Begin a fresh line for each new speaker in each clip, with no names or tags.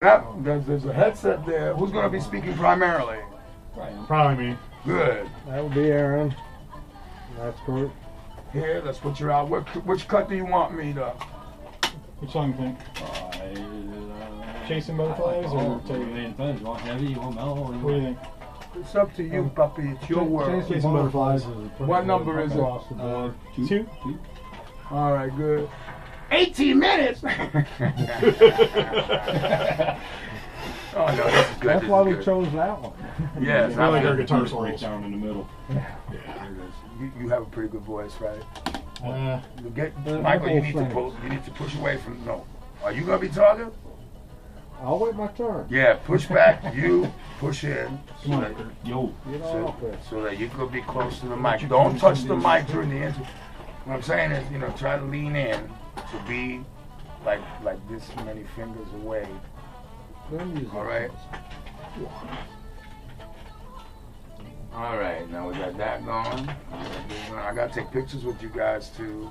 There's a headset there. Who's going to be speaking primarily?
Probably me.
Good.
That would be Aaron. That's Kurt.
Here, let's put you out. Which cut do you want me to?
Which song do you think? Chasing Butterflies or
You want heavy, you want mellow?
what do you think?
It's up to you, puppy. It's your world.
Chasing Butterflies.
What number is it?
Across the board.
Two.
All right, good. 18 minutes. Oh no, this is good.
That's why we chose that one.
Yes,
I like our
good.
guitar solos down in the middle.
You have a pretty good voice, right?
the
Michael, you
whole
need to push away from. No, are you gonna be talking?
I'll wait my turn.
Yeah, push back. You push in.
Come on, Kurt. Yo.
Get on up there.
So that you could be close to the mic. Don't touch the mic during the interview. What I'm saying is, try to lean in to be like this many fingers away. All right. All right. Now we got that going. I gotta take pictures with you guys too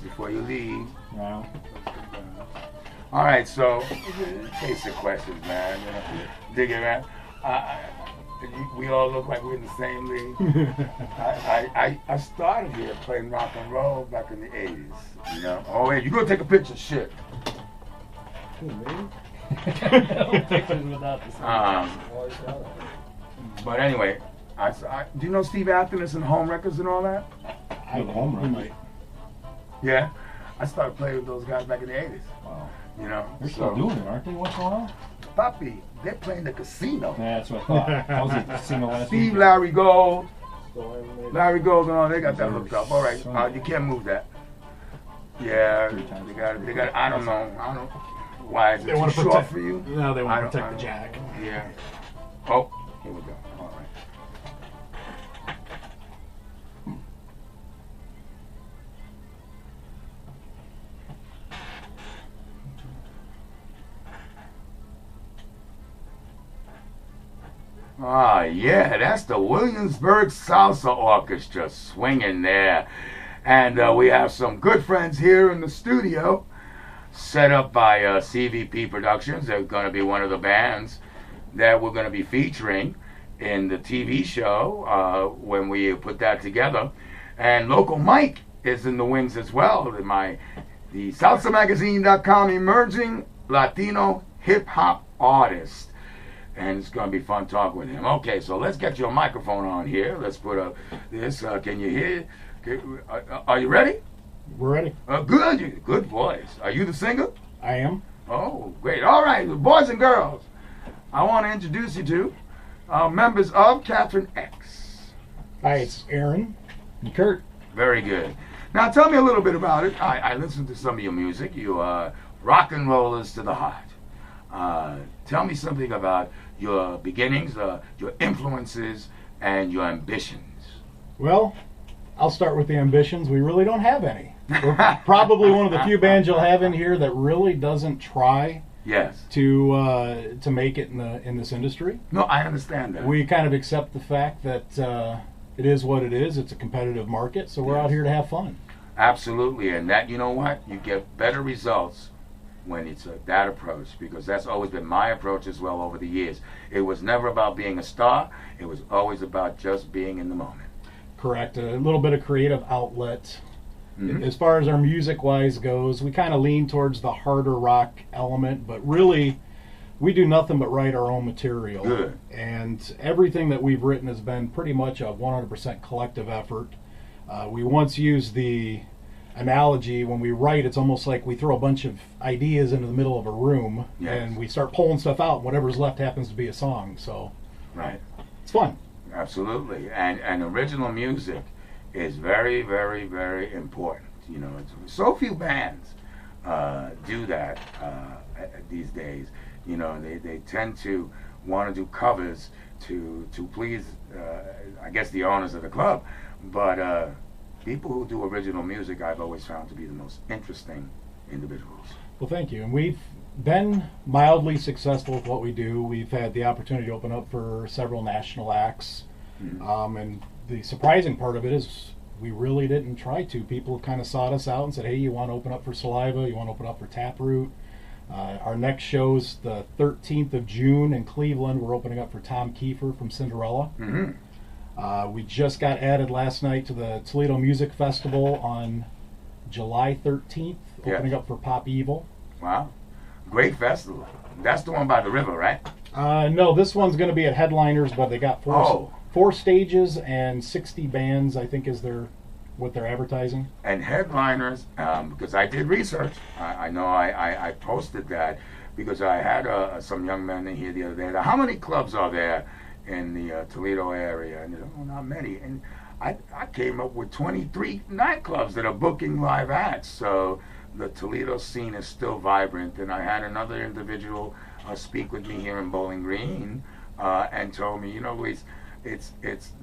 before you leave.
Wow.
All right. So, basic questions, man. Dig it, man. We all look like we're in the same league. I started here playing rock and roll back in the 80s. Oh, wait, you gonna take a picture? Shit.
Pictures without the sound.
But anyway, do you know Steve Athens and Home Records and all that?
I have a home run.
Yeah. I started playing with those guys back in the 80s.
Wow.
They're
Still doing it, aren't they? What's going on?
Poppy, they're playing the casino.
Yeah, that's what I thought. I was at the casino last
Steve,
week.
Larry Gold,
Larry
and all, they got that hooked up. All right, you can't move that. Yeah, they got. I don't know. Why is it too short for you?
No, they want to protect the jack.
Yeah. Oh, here we go. All right. Ah, yeah, that's the Williamsburg Salsa Orchestra swinging there. And we have some good friends here in the studio, set up by CVP Productions. They're going to be one of the bands that we're going to be featuring in the TV show when we put that together. And Local Mike is in the wings as well. The SalsaMagazine.com emerging Latino hip-hop artist. And it's going to be fun talking with him. Okay, so let's get your microphone on here. Let's put up this. Can you hear? Are you ready?
We're ready.
Good. Good voice. Are you the singer?
I am.
Oh, great. All right, boys and girls, I want to introduce you to members of Catherine X.
Hi, it's Aaron and Kurt.
Very good. Now, tell me a little bit about it. I listened to some of your music. You are rock and rollers to the heart. Tell me something about your beginnings, your influences, and your ambitions.
Well, I'll start with the ambitions. We really don't have any. We're probably one of the few bands you'll have in here that really doesn't try to make it in this industry.
No, I understand that.
We kind of accept the fact that it is what it is. It's a competitive market, so we're out here to have fun.
Absolutely, and that, you know what? You get better results when it's that approach, because that's always been my approach as well over the years. It was never about being a star. It was always about just being in the moment.
Correct. A little bit of creative outlet.
Mm-hmm.
As far as our music-wise goes, we kind of lean towards the harder rock element, but really, we do nothing but write our own material.
Good.
And everything that we've written has been pretty much a 100% collective effort. We once used the analogy, when we write, it's almost like we throw a bunch of ideas into the middle of a room, and we start pulling stuff out, and whatever's left happens to be a song. So
right,
it's fun.
Absolutely. And original music is very, very, very important. So few bands do that these days. They tend to want to do covers to please I guess the owners of the club, but people who do original music, I've always found to be the most interesting individuals.
Well, thank you. And we've been mildly successful with what we do. We've had the opportunity to open up for several national acts. Mm-hmm. And the surprising part of it is we really didn't try to. People kind of sought us out and said, hey, you want to open up for Saliva? You want to open up for Taproot? Our next show's the 13th of June in Cleveland. We're opening up for Tom Kiefer from Cinderella.
Mm-hmm.
We just got added last night to the Toledo Music Festival on July 13th, opening up for Pop Evil.
Wow. Great festival. That's the one by the river, right?
No, this one's going to be at Headliners, but they got four stages and 60 bands, I think, is what they're advertising.
And Headliners, because I did research. I know I posted that because I had some young men in here the other day. How many clubs are there in the Toledo area? And not many. And I came up with 23 nightclubs that are booking live acts. So the Toledo scene is still vibrant. And I had another individual speak with me here in Bowling Green and told me, Luis,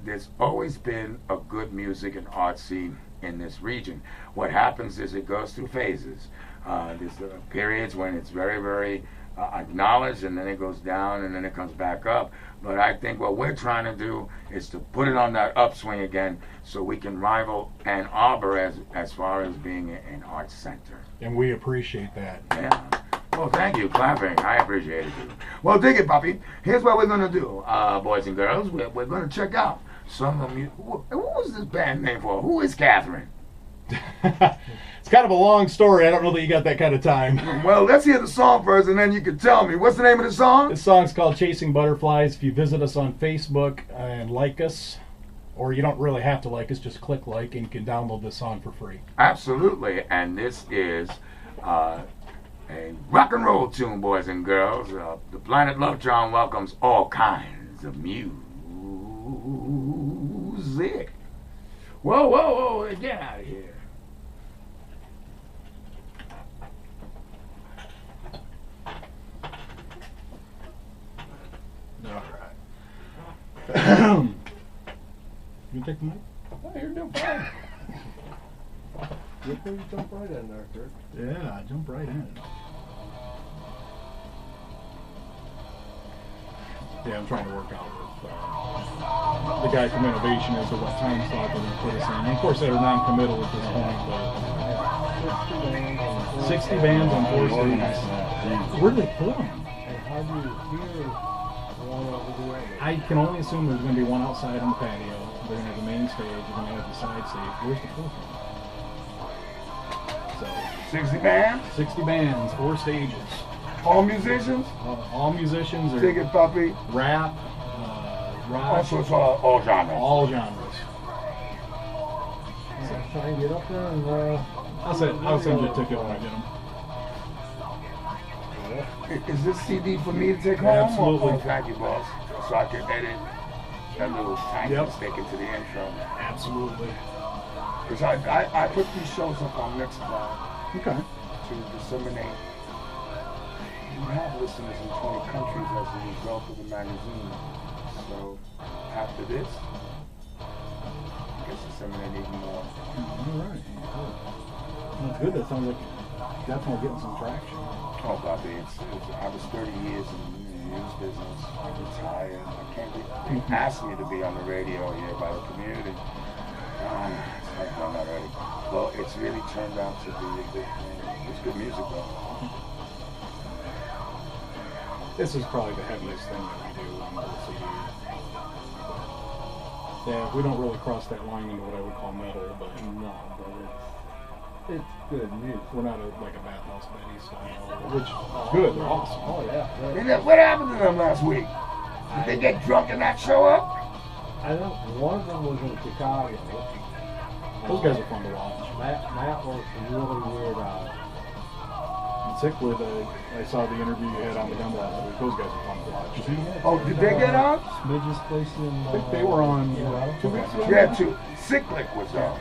there's always been a good music and art scene in this region. What happens is it goes through phases. There's periods when it's very, very acknowledged, and then it goes down, and then it comes back up. But I think what we're trying to do is to put it on that upswing again, so we can rival Ann Arbor as far as being an arts center.
And we appreciate that.
Yeah. Well, thank you. Clapping. I appreciate it. Well, dig it, puppy. Here's what we're going to do, boys and girls. We're going to check out some of the music. What was this band name for? Who is Catherine?
It's kind of a long story. I don't know that you got that kind of time.
Well, let's hear the song first, and then you can tell me. What's the name of the song?
This song's called Chasing Butterflies. If you visit us on Facebook and like us, or you don't really have to like us, just click like, and you can download this song for free.
Absolutely. And this is a rock and roll tune, boys and girls. The Planet Lovetron welcomes all kinds of music. Whoa, whoa, whoa, get out of here.
All right. You take the mic?
Oh, you're doing fine.
Good thing you jump right in there, Kurt.
Yeah, jump right in. Yeah, I'm trying to work out with the guy from Innovation as to what time slot they're going to put us in. And of course, they're non-committal at this point, but 60 bands on 4 stages. Where do they put them?
And how do you hear one over the other?
I can only assume there's going to be one outside on the patio. They're going to have the main stage. They're going to have the side stage. Where's the fourth one? So
60 bands?
60 bands, 4 stages.
All musicians?
All musicians are
Dig it, puppy.
rap, rock,
Also, it's all genres.
all genres.
Try and get up there and
I'll send you a ticket when I get them.
Is this CD for me to take home?
Absolutely.
Oh, thank you, boss. So I can edit that little tiny mistake into the intro.
Absolutely.
Because I put these shows up on Mixcloud
Okay.
to disseminate. We have listeners in 20 countries as a result of the magazine. So after this, I guess disseminate even more.
All right. That's good. That sounds like definitely getting some traction.
Oh, Bobby, I was 30 years in the news business. I retired. I can't they asked me to be on the radio here by the community. I've done already. Well, it's really turned out to be a good thing. It's good music, though.
This is probably the heaviest thing that we do on the CD. Yeah, we don't really cross that line into what I would call metal, but
no, but it's good music.
We're not like a Bathhouse Betty style, which is good. They're awesome.
Oh yeah.
And then what happened to them last week? Did they get drunk and not show up?
I think one of them was in Chicago.
Those guys are fun to watch.
That was really weird.
Particularly I saw the interview you had on the gun last week. Those guys are fun to watch.
Oh, did they get on?
Smidge's place in.
I think they were on 2 weeks ago.
Yeah, too. Cyclic was on.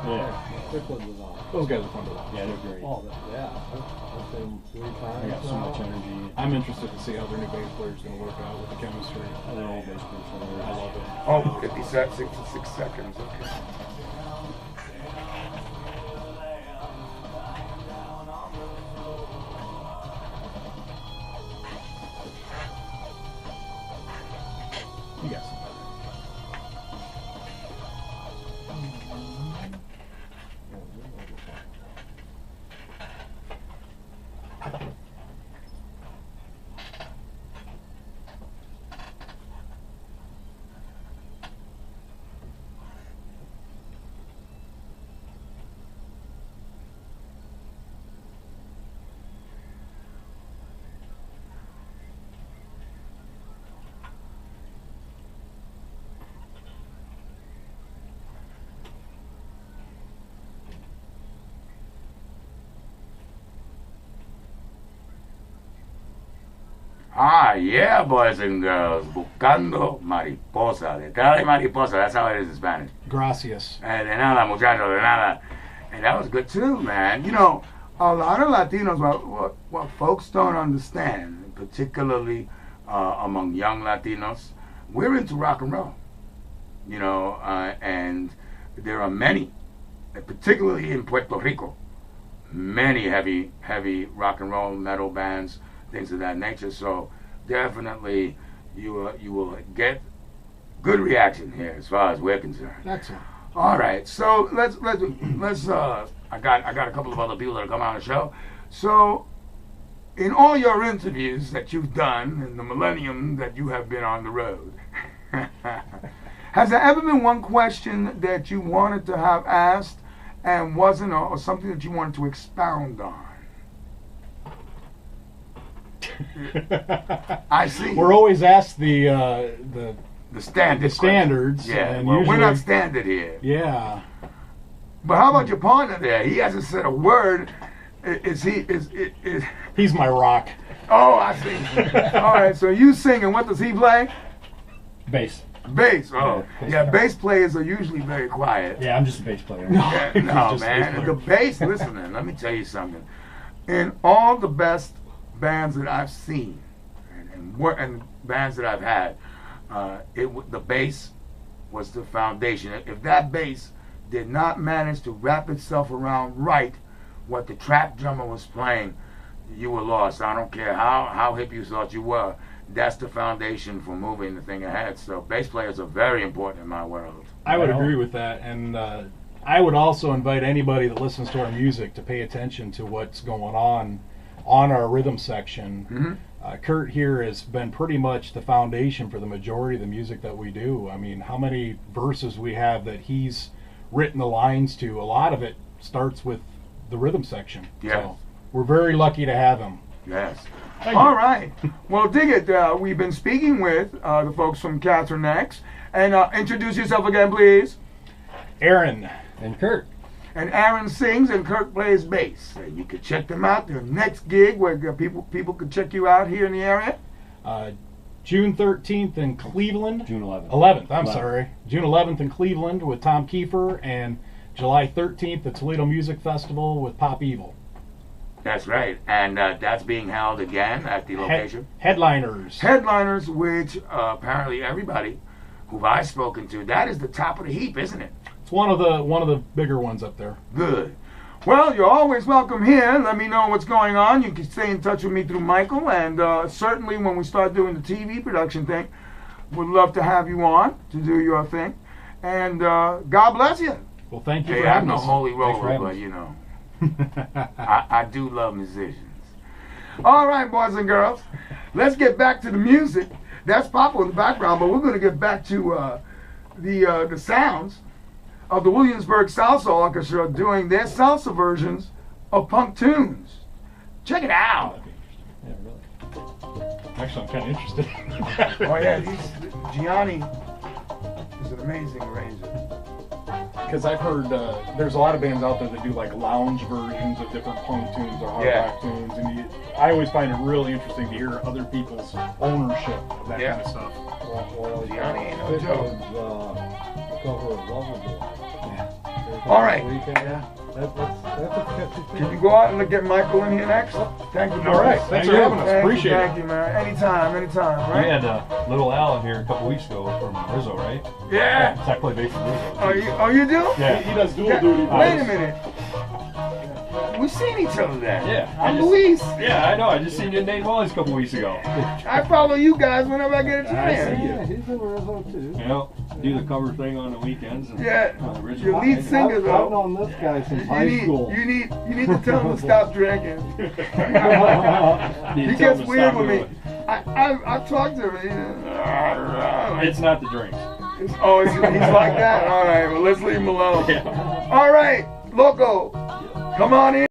Yeah.
Cyclic was on.
Those guys are fun to watch.
Yeah, they're great.
Oh, yeah. I've seen 3 times.
They got so much energy.
I'm interested to see how their new bass player is going to work out with the chemistry.
They're all basically
I love it.
Oh, 56 seconds. Okay.
You got some.
Ah, yeah, boys and girls. Buscando mariposa. Detrás de mariposa. That's how it is in Spanish.
Gracias.
De nada, muchachos, de nada. And that was good too, man. You know, a lot of Latinos, what folks don't understand, particularly among young Latinos, we're into rock and roll. You know, and there are many, particularly in Puerto Rico, many heavy rock and roll metal bands, things of that nature. So definitely you will get good reaction here as far as we're concerned.
Excellent.
All right, so let's I got a couple of other people that are coming on the show. So in all your interviews that you've done in the millennium that you have been on the road, has there ever been one question that you wanted to have asked and wasn't, or something that you wanted to expound on? I see.
We're always asked the standards.
Yeah,
and
well,
usually,
we're not standard here.
Yeah.
But how about your partner there? He hasn't said a word. Is he?
He's my rock.
Oh, I see. All right, so you sing, and what does he play?
Bass.
Bass. Oh,
Yeah,
bass players are usually very quiet.
Yeah, I'm just a bass player.
Yeah, no,
Just
man.
bass
The bass, listen, man, let me tell you something. In all the best bands that I've seen and bands that I've had, the bass was the foundation. If that bass did not manage to wrap itself around right what the trap drummer was playing, you were lost. I don't care how hip you thought you were. That's the foundation for moving the thing ahead. So bass players are very important in my world.
I would agree with that, and I would also invite anybody that listens to our music to pay attention to what's going on our rhythm section.
Mm-hmm.
Kurt here has been pretty much the foundation for the majority of the music that we do. I mean, how many verses we have that he's written the lines to, a lot of it starts with the rhythm section.
Yes.
So we're very lucky to have him.
Yes.
Thank
All
you.
right. Well, dig it. We've been speaking with the folks from Catherine X. And introduce yourself again, please.
Aaron.
And Kurt.
And Aaron sings and Kurt plays bass. And you can check them out. Their next gig where people can check you out here in the area.
June 13th in Cleveland.
June 11th.
11th, I'm
11th.
sorry. June 11th in Cleveland with Tom Kiefer, and July 13th the Toledo Music Festival with Pop Evil.
That's right. And that's being held again at the location.
Headliners.
Headliners, which apparently everybody who I've spoken to, that is the top of the heap, isn't it?
It's one of the bigger ones up there.
Good. Well, you're always welcome here. Let me know what's going on. You can stay in touch with me through Michael, and certainly when we start doing the TV production thing, we'd love to have you on to do your thing. And God bless you.
Well, thank you
Hey,
for
I'm
having
no
us.
holy
for
roller,
having
but
us.
you know, I do love musicians. All right, boys and girls, let's get back to the music. That's Papa in the background, but we're going to get back to the sounds of the Williamsburg Salsa Orchestra doing their salsa versions of punk tunes. Check it out.
Yeah, really.
Actually, I'm kind of interested.
Oh yeah, Gianni is an amazing arranger.
Because I've heard there's a lot of bands out there that do like lounge versions of different punk tunes or hard
Yeah.
rock tunes, and I always find it really interesting to hear other people's ownership of that
Yeah.
kind of stuff.
Well,
Gianni ain't no
this
joke.
was cover of Lovable.
All right.
That's a catchy thing.
Can you go out and look at Michael in here next? Thank you.
All right,
Boris.
thanks for having us.
Thank
Appreciate
you,
it.
Thank you, man. Anytime,
We
right?
had Little Al here a couple weeks ago from Rizzo, right?
Yeah.
I play bass in Rizzo.
Oh, you do?
Yeah.
He does dual
Yeah.
duty.
Wait a minute. We've seen each other then.
Yeah,
I'm Luis.
Yeah, I know. I just seen you in Nate Mullins a couple weeks ago.
I follow you guys whenever I get a chance.
Yeah, he's in Rizzo too.
You know, do the cover thing on the weekends. And,
Yeah.
original
Your lead
thing.
singer,
I've
though.
known this guy since
You
high
need,
school.
you need to tell him to stop drinking.
You
He
tell
gets
him to
weird
stop
with me.
doing
I've talked to him.
It's not the drinks.
He's like that. All right, well, let's leave him alone.
Yeah.
All right, Loco, come on in.